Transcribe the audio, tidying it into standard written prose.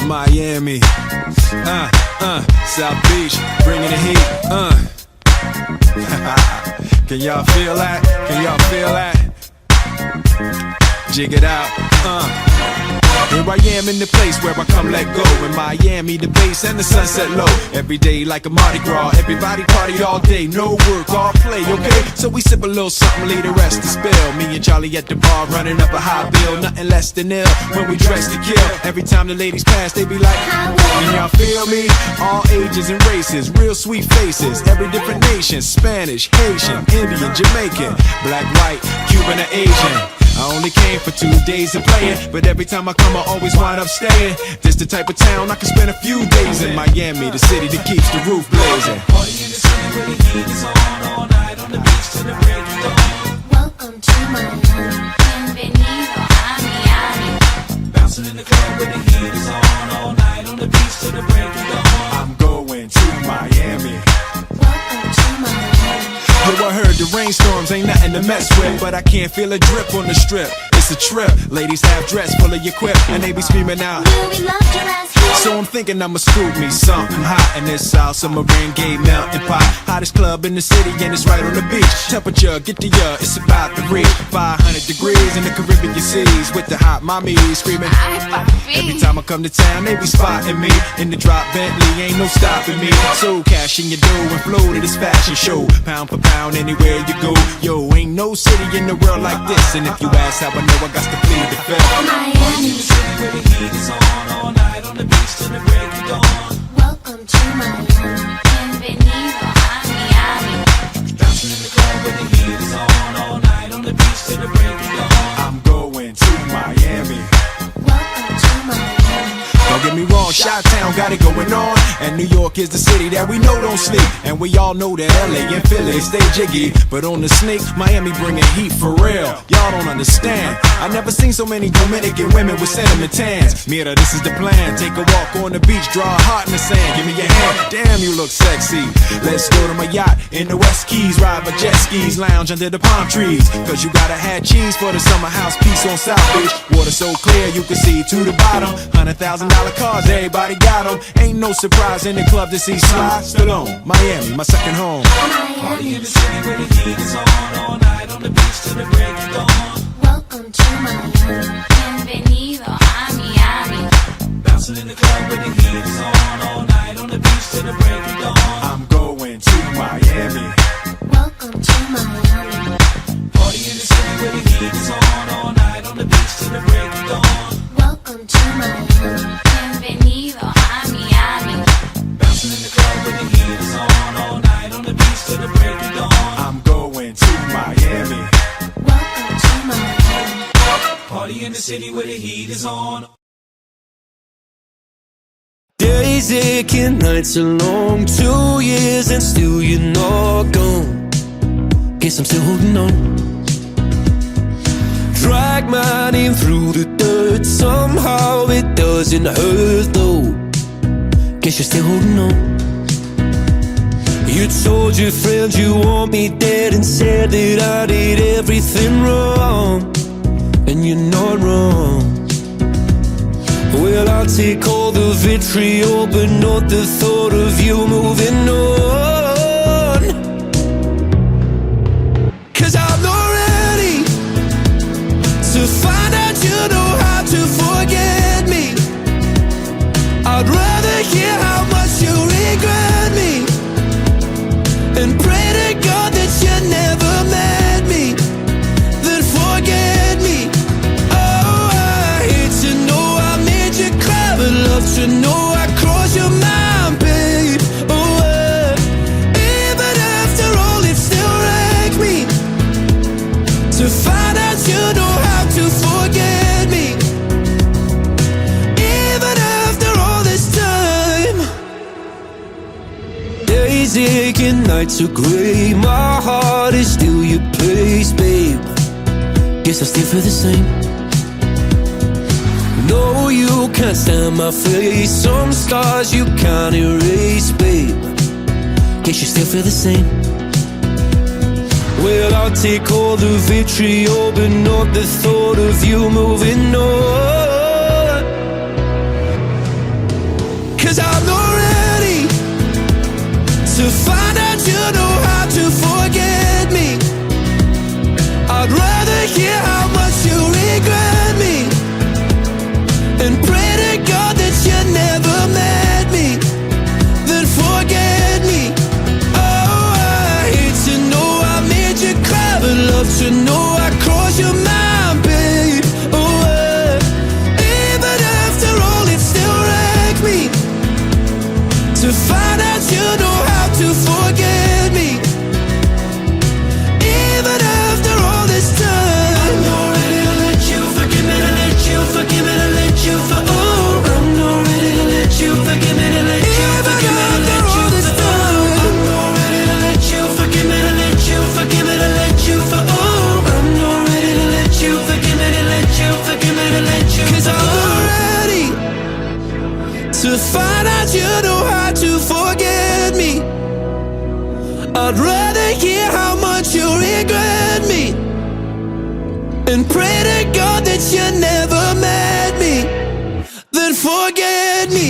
Miami, South Beach, bringing the heat, Can y'all feel that? Can y'all feel that? Jig it out, Here I am in the place where I come let go. In Miami, the bass and the sunset low. Every day like a Mardi Gras. Everybody party all day, no work, all play, okay? So we sip a little something, leave the rest to spill. Me and Charlie at the bar running up a high bill. Nothing less than ill when we dress to kill. Every time the ladies pass, they be like, can y'all feel me? All ages and races, real sweet faces. Every different nation, Spanish, Haitian, Indian, Jamaican, black, white, Cuban, or Asian. I only came for 2 days of playing, but every time I come I always wind up staying. This the type of town I can spend a few days in. Miami, the city that keeps the roof blazing. Party in the city where the heat is on, all night on the beach till the break of dawn. Welcome to Miami, bienvenido a Miami. Bouncing in the club where the heat is on, all night on the beach till the break of dawn. I'm going to Miami. Welcome to Miami. Yo, I heard the rainstorms ain't nothing to mess with, but I can't feel a drip on the strip. It's a trip, ladies half dressed, full of your quip, and they be screaming out, We love your ass here. so I'm thinking I'ma scoop me something hot in this South Submarine Gay melting pot. Hottest club in the city and it's right on the beach. Temperature, get to ya, it's about to reach 500 degrees in the Caribbean seas with the hot mommies screaming. Every time I come to town, they be spotting me in the drop Bentley, ain't no stopping me. So cash in your dough and flow to this fashion show, pound for pound anywhere you go. Yo, ain't no city in the world like this, and if you ask how I know, I got to plead the fifth. Party in the city where the heat is on, all night on the beach till the break of dawn. Welcome to Miami, bienvenido a Miami. Bouncing in the club where the heat is on, all night on the beach till the break of dawn. I'm going to Miami. Welcome to Miami. Don't get me wrong, Chi-Town got it going on, and New York is the city that we know don't sleep. And we all know that LA and Philly stay jiggy, but on the sneak, Miami bringing heat for real. Y'all don't understand, I never seen so many Dominican women with cinnamon tans. Mira, this is the plan, take a walk on the beach, draw a heart in the sand, give me your hand, damn you look sexy. Let's go to my yacht in the West Keys, ride my jet skis, lounge under the palm trees, cause you gotta have cheese for the summer house piece on South Beach. Water so clear you can see to the bottom, $100,000 cars, everybody got them. Ain't no surprise in the club to see Sly Stallone. Miami, my second home. Party in the city where the heat is on, all night on the beach till the break of dawn. Welcome to Miami, bienvenido a Miami. Bouncing in the club where the heat is on, all night on the beach till the break of dawn. I'm going to Miami. Welcome to Miami. Party in the city where the heat is on, all night on the beach till the break of dawn. Welcome to Miami, bienvenido a Miami. Bouncing in the club where the heat is on, all night on the beach till the break of dawn. I'm going to Miami. Welcome to Miami. Party in the city where the heat is on. Days aching, nights are long, 2 years and still you're not gone. Guess I'm still holding on. Drag my name through the dirt, somehow it doesn't hurt though. Guess you're still holding on. You told your friends you want me dead and said that I did everything wrong, and you're not wrong. Well, I'll take all the vitriol, but not the thought of you moving on. 'Cause I'm not ready to find out you know how to forget me. I'd rather hear how much you regret me and pray to God that you never met me, then forget me. Oh, I hate to know I made you cry, but love to know I crossed your mind, babe. Oh, even after all, it still wrecks me to find out you know how to forget me. Even after all this time, days aching, nights are gray, my heart is still your place, babe. Guess I still feel the same. No, you can't stand my face, some scars you can't erase, babe. Guess you still feel the same. Well, I'll take all the vitriol, but not the thought of you moving on. 'Cause I'm not ready to find out you know how to forget me. I'd rather hear how much you regret me and pray to God that you never met me, then forget me. Oh, I hate to know I made you cry, but love to know I crossed your mind, babe. Oh, even after all, it still wrecks me to find out you know how to forget me. Even after all this time, I'm not ready to let you forgive me, to let you forgive me, to let you for. Oh, I'm not ready to let you forgive me, to let you forgive me, to let you for. I'm not ready to let you forgive me, to let you forgive me, to let you for. Oh, I'm not ready to let you forgive me, to let you forgive me, to let you. 'Cause I'm not ready to find out you know how to forget me. I'd rather hear how much you regret me and pray to God that you never met me, then forget me.